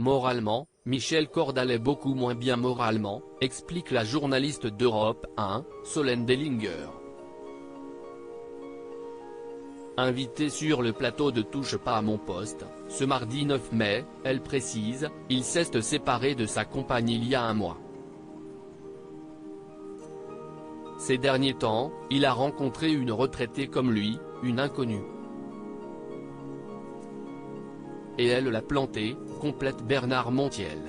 Moralement, Michel Cordes allait beaucoup moins bien moralement, explique la journaliste d'Europe 1, Solène Dellinger. Invitée sur le plateau de Touche pas à mon poste, ce mardi 9 mai, elle précise, il s'est séparé de sa compagne il y a un mois. Ces derniers temps, il a rencontré une retraitée comme lui, une inconnue. Et elle l'a planté, complète Bernard Montiel.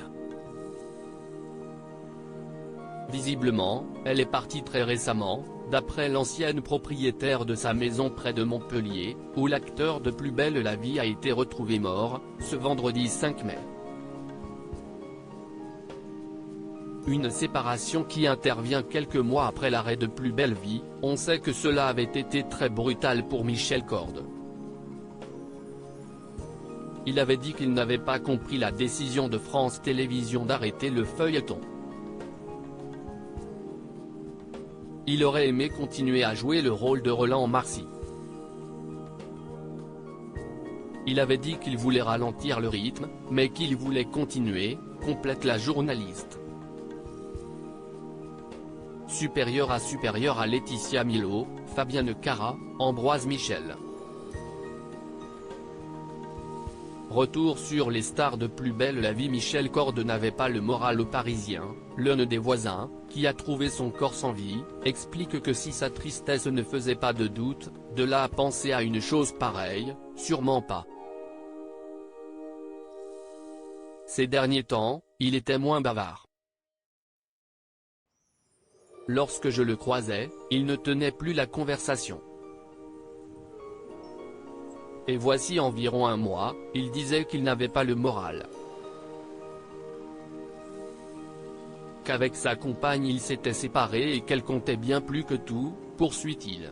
Visiblement, elle est partie très récemment, d'après l'ancienne propriétaire de sa maison près de Montpellier, où l'acteur de Plus belle la vie a été retrouvé mort, ce vendredi 5 mai. Une séparation qui intervient quelques mois après l'arrêt de Plus belle vie. On sait que cela avait été très brutal pour Michel Cordes. Il avait dit qu'il n'avait pas compris la décision de France Télévisions d'arrêter le feuilleton. Il aurait aimé continuer à jouer le rôle de Roland Marcy. Il avait dit qu'il voulait ralentir le rythme, mais qu'il voulait continuer, complète la journaliste. Supérieur à Laetitia Milo, Fabienne Cara, Ambroise Michel. Retour sur les stars de Plus belle la vie. Michel Cordes n'avait pas le moral aux Parisiens. L'un des voisins, qui a trouvé son corps sans vie, explique que si sa tristesse ne faisait pas de doute, de là à penser à une chose pareille, sûrement pas. Ces derniers temps, il était moins bavard. Lorsque je le croisais, il ne tenait plus la conversation. Et voici environ un mois, il disait qu'il n'avait pas le moral. Qu'avec sa compagne il s'était séparé et qu'elle comptait bien plus que tout, poursuit-il.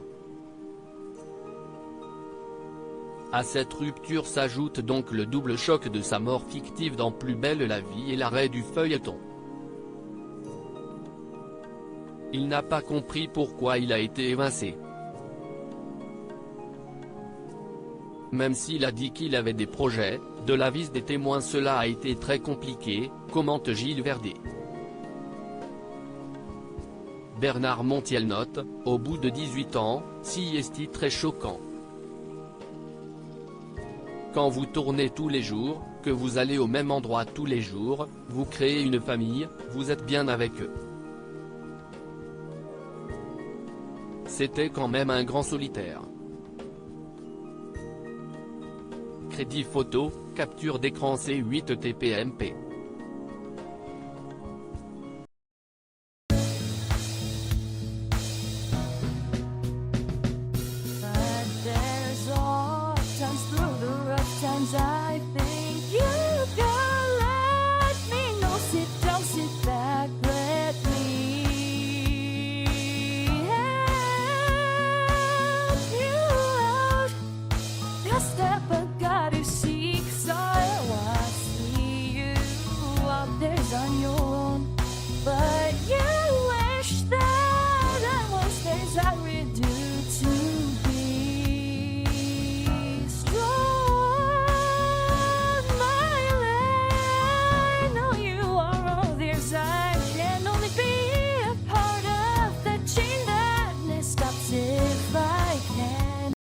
À cette rupture s'ajoute donc le double choc de sa mort fictive dans Plus belle la vie et l'arrêt du feuilleton. Il n'a pas compris pourquoi il a été évincé. Même s'il a dit qu'il avait des projets, de l'avis des témoins cela a été très compliqué, commente Gilles Verdet. Bernard Montiel note, au bout de 18 ans, si est très choquant. Quand vous tournez tous les jours, que vous allez au même endroit tous les jours, vous créez une famille, vous êtes bien avec eux. C'était quand même un grand solitaire. Crédit photo, capture d'écran C8 TPMP.